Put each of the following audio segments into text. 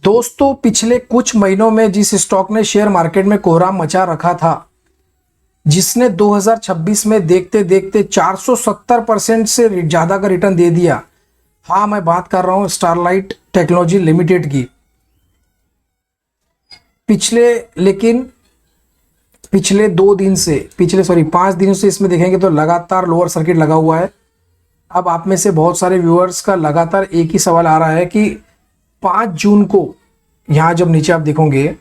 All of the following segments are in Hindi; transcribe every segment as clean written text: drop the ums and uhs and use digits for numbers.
दोस्तों, पिछले कुछ महीनों में जिस स्टॉक ने शेयर मार्केट में कोहराम मचा रखा था, जिसने 2026 में देखते देखते 470% से ज़्यादा का रिटर्न दे दिया। हाँ, मैं बात कर रहा हूँ स्टरलाइट टेक्नोलॉजी लिमिटेड की। पिछले 5 दिनों से इसमें देखेंगे तो लगातार लोअर सर्किट लगा हुआ है। अब आप में से बहुत सारे व्यूअर्स का लगातार एक ही सवाल आ रहा है कि 5 जून को, यहाँ जब नीचे आप देखोगे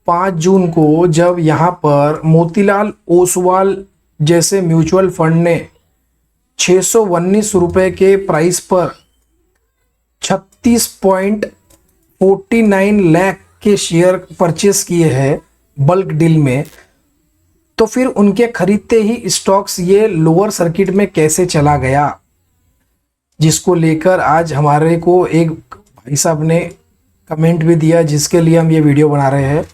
5 जून को जब यहाँ पर मोतीलाल ओसवाल जैसे म्यूचुअल फंड ने 619 रुपए के प्राइस पर 36.49 लाख के शेयर परचेस किए हैं बल्क डील में, तो फिर उनके खरीदते ही स्टॉक्स ये लोअर सर्किट में कैसे चला गया, जिसको लेकर आज हमारे को एक भाई साहब ने कमेंट भी दिया, जिसके लिए हम ये वीडियो बना रहे हैं।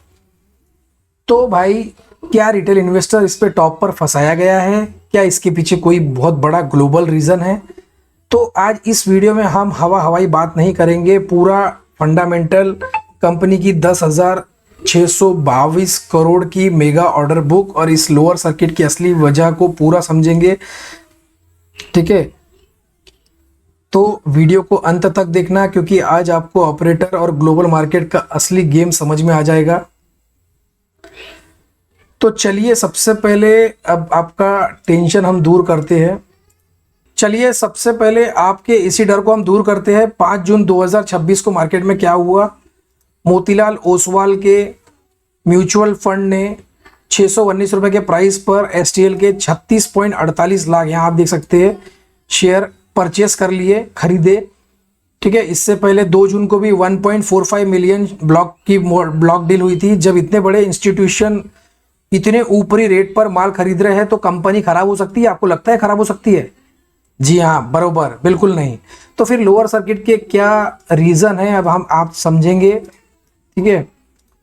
तो भाई, क्या रिटेल इन्वेस्टर इस पे टॉप पर फंसाया गया है? क्या इसके पीछे कोई बहुत बड़ा ग्लोबल रीज़न है? तो आज इस वीडियो में हम हवाई बात नहीं करेंगे, पूरा फंडामेंटल कंपनी की 10,622 करोड़ की मेगा ऑर्डर बुक और इस लोअर सर्किट की असली वजह को पूरा समझेंगे। ठीक है, तो वीडियो को अंत तक देखना, क्योंकि आज आपको ऑपरेटर और ग्लोबल मार्केट का असली गेम समझ में आ जाएगा। तो चलिए, सबसे पहले अब आपका टेंशन हम दूर करते हैं। चलिए, सबसे पहले आपके इसी डर को हम दूर करते हैं। 5 जून 2026 को मार्केट में क्या हुआ? मोतीलाल ओसवाल के म्यूचुअल फंड ने 619 रुपए के प्राइस पर एसटीएल के 36.48 लाख, यहाँ आप देख सकते हैं, शेयर परचेस कर लिए, खरीदे। ठीक है, इससे पहले 2 जून को भी 1.45 मिलियन ब्लॉक डील हुई थी। जब इतने बड़े इंस्टीट्यूशन इतने ऊपरी रेट पर माल खरीद रहे हैं तो कंपनी खराब हो सकती है? आपको लगता है खराब हो सकती है? जी हाँ, बरोबर, बिल्कुल नहीं। तो फिर लोअर सर्किट के क्या रीज़न है, अब हम आप समझेंगे। ठीक है,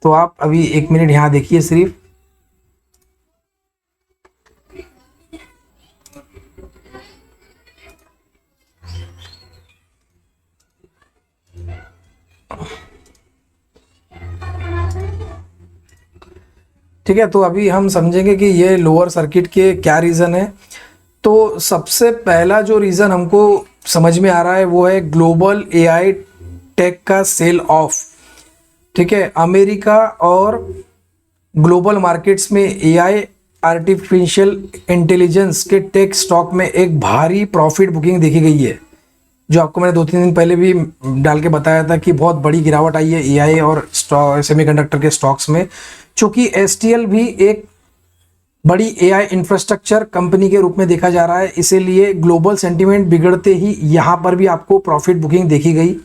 तो आप अभी 1 मिनट यहाँ देखिए सिर्फ। ठीक है, तो अभी हम समझेंगे कि ये लोअर सर्किट के क्या रीज़न है। तो सबसे पहला जो रीज़न हमको समझ में आ रहा है वो है ग्लोबल एआई टेक का सेल ऑफ। ठीक है, अमेरिका और ग्लोबल मार्केट्स में एआई आर्टिफिशियल इंटेलिजेंस के टेक स्टॉक में एक भारी प्रॉफिट बुकिंग देखी गई है, जो आपको मैंने 2-3 दिन पहले भी डाल के बताया था कि बहुत बड़ी गिरावट आई है एआई और सेमीकंडक्टर के स्टॉक्स में। चूँकि एसटीएल भी एक बड़ी एआई इंफ्रास्ट्रक्चर कंपनी के रूप में देखा जा रहा है, इसीलिए ग्लोबल सेंटीमेंट बिगड़ते ही यहाँ पर भी आपको प्रॉफिट बुकिंग देखी गई।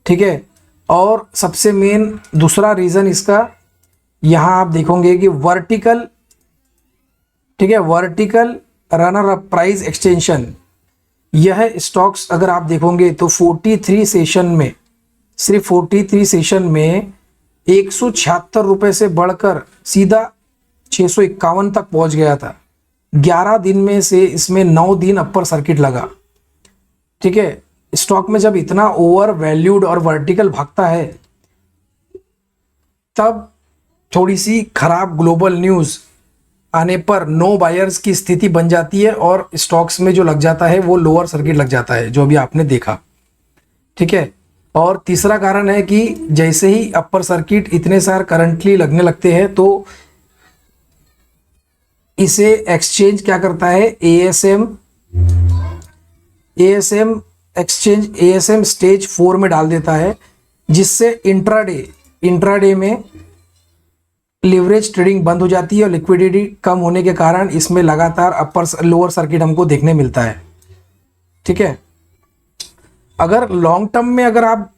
ठीक है, और सबसे मेन दूसरा रीज़न इसका, यहाँ आप देखोगे कि वर्टिकल, ठीक है, vertical runner up price extension. यह स्टॉक्स अगर आप देखोगे तो 43 सेशन में, सिर्फ 43 सेशन में 176 रुपये से बढ़कर सीधा 651 तक पहुंच गया था। 11 दिन में से इसमें 9 दिन अपर सर्किट लगा। ठीक है, स्टॉक में जब इतना ओवर वैल्यूड और वर्टिकल भागता है, तब थोड़ी सी खराब ग्लोबल न्यूज़ आने पर नो बायर्स की स्थिति बन जाती है और स्टॉक्स में जो लग जाता है वो लोअर सर्किट लग जाता है, जो अभी आपने देखा। ठीक है, और तीसरा कारण है कि जैसे ही अपर सर्किट इतने सारे करंटली लगने लगते हैं तो इसे एक्सचेंज क्या करता है, एएसएम एक्सचेंज एएसएम स्टेज 4 में डाल देता है, जिससे इंट्राडे में लिवरेज ट्रेडिंग बंद हो जाती है और लिक्विडिटी कम होने के कारण इसमें लगातार लोअर सर्किट हमको देखने मिलता है। ठीक है, अगर लॉन्ग टर्म में अगर आप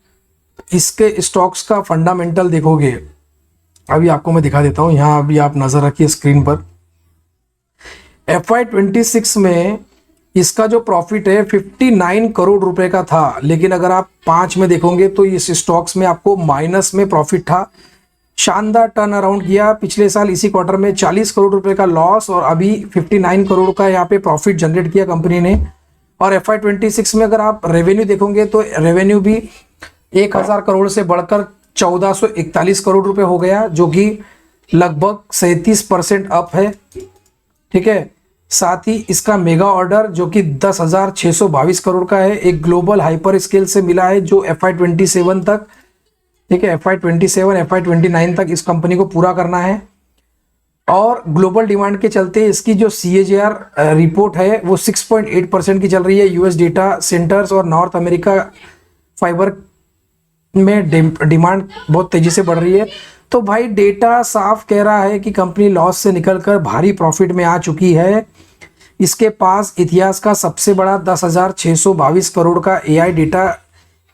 इसके स्टॉक्स का फंडामेंटल देखोगे, अभी आपको मैं दिखा देता हूं, यहाँ अभी आप नजर रखिए स्क्रीन पर। FY26 में इसका जो प्रॉफिट है 59 करोड़ रुपए का था, लेकिन अगर आप 5 में देखोगे तो इस स्टॉक्स में आपको माइनस में प्रॉफिट था। शानदार टर्न अराउंड किया। पिछले साल इसी क्वार्टर में 40 करोड़ रुपए का लॉस और अभी 59 करोड़ का यहाँ पे प्रॉफिट जनरेट किया कंपनी ने। और FY26 में अगर आप रेवेन्यू देखोगे तो रेवेन्यू भी 1000 करोड़ से बढ़कर 1441 करोड़ रुपए हो गया, जो कि लगभग 37% अप है। ठीक है, साथ ही इसका मेगा ऑर्डर जो कि 10,622 करोड़ का है, एक ग्लोबल हाइपर स्केल से मिला है, जो FY27 तक, ठीक है, FY27 FY29 तक इस कंपनी को पूरा करना है। और ग्लोबल डिमांड के चलते इसकी जो CAGR रिपोर्ट है वो 6.8% की चल रही है। US डेटा सेंटर्स और नॉर्थ अमेरिका फाइबर में डिमांड बहुत तेजी से बढ़ रही है। तो भाई डेटा साफ कह रहा है कि कंपनी लॉस से निकलकर भारी प्रॉफिट में आ चुकी है। इसके पास इतिहास का सबसे बड़ा 10,622 करोड़ का AI डेटा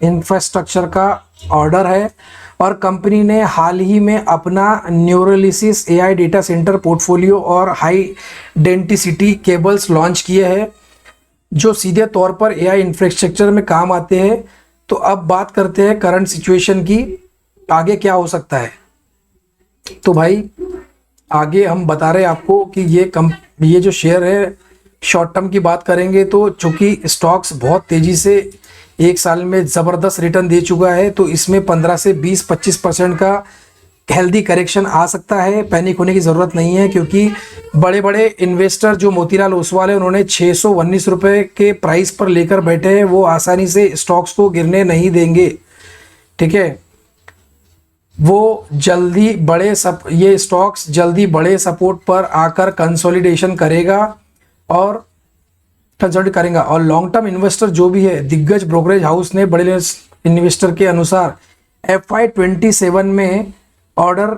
इंफ्रास्ट्रक्चर का ऑर्डर है, और कंपनी ने हाल ही में अपना न्यूरोलिसिस AI डेटा सेंटर पोर्टफोलियो और हाई डेंसिटी केबल्स लॉन्च किए हैं, जो सीधे तौर पर AI इंफ्रास्ट्रक्चर में काम आते हैं। तो अब बात करते हैं करंट सिचुएशन की, आगे क्या हो सकता है। तो भाई आगे हम बता रहे हैं आपको कि ये जो शेयर है, शॉर्ट टर्म की बात करेंगे तो चूंकि स्टॉक्स बहुत तेजी से एक साल में ज़बरदस्त रिटर्न दे चुका है, तो इसमें 15 से 20-25% का हेल्दी करेक्शन आ सकता है। पैनिक होने की ज़रूरत नहीं है, क्योंकि बड़े बड़े इन्वेस्टर जो मोतीलाल ओसवाल है, उन्होंने 619 रुपये के प्राइस पर लेकर बैठे हैं, वो आसानी से स्टॉक्स को गिरने नहीं देंगे। ठीक है, वो जल्दी ये स्टॉक्स जल्दी बड़े सपोर्ट पर आकर कंसोलिडेशन करेगा और लॉन्ग टर्म इन्वेस्टर जो भी है, दिग्गज ब्रोकरेज हाउस ने बड़े इन्वेस्टर के अनुसार FY27 में ऑर्डर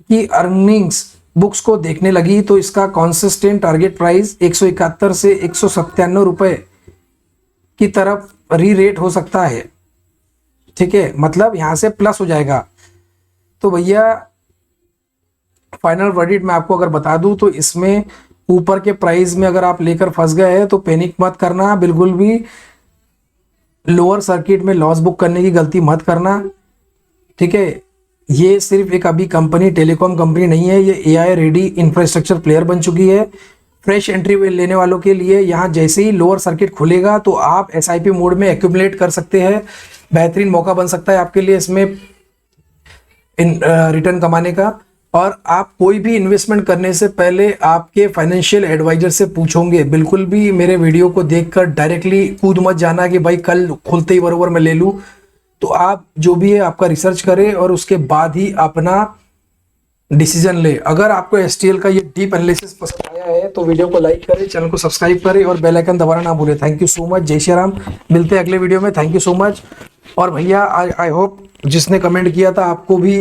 की अर्निंग्स बुक्स को देखने लगी, तो इसका कॉन्सिस्टेंट टारगेट प्राइस 171 से 197 रुपये की तरफ री-रेट हो सकता है। ठीक है, मतलब यहाँ से प्लस हो जाएगा। तो भैया फाइनल वर्डिक्ट मैं आपको अगर बता दूं तो इसमें ऊपर के प्राइस में अगर आप लेकर फंस गए हैं तो पैनिक मत करना, बिल्कुल भी लोअर सर्किट में लॉस बुक करने की गलती मत करना। ठीक है, ये सिर्फ एक अभी कंपनी टेलीकॉम कंपनी नहीं है, ये AI रेडी इंफ्रास्ट्रक्चर प्लेयर बन चुकी है। फ्रेश एंट्री लेने वालों के लिए यहाँ जैसे ही लोअर सर्किट खुलेगा तो आप SIP मोड में एक्यूमुलेट कर सकते हैं। बेहतरीन मौका बन सकता है आपके लिए इसमें रिटर्न कमाने का। और आप कोई भी इन्वेस्टमेंट करने से पहले आपके फाइनेंशियल एडवाइजर से पूछोगे। बिल्कुल भी मेरे वीडियो को देखकर डायरेक्टली कूद मत जाना कि भाई कल खुलते ही बरोबर मैं ले लूँ। तो आप जो भी है आपका रिसर्च करें और उसके बाद ही अपना डिसीजन ले। अगर आपको STL का ये डीप एनालिसिस पसंद आया है तो वीडियो को लाइक करें, चैनल को सब्सक्राइब करें और बेल आइकन दबाना ना भूलें। थैंक यू सो मच, जय श्री राम। मिलते हैं अगले वीडियो में, थैंक यू सो मच। और भैया आई होप जिसने कमेंट किया था आपको भी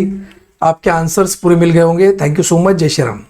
आपके आंसर्स पूरे मिल गए होंगे। थैंक यू सो मच, जय श्री राम।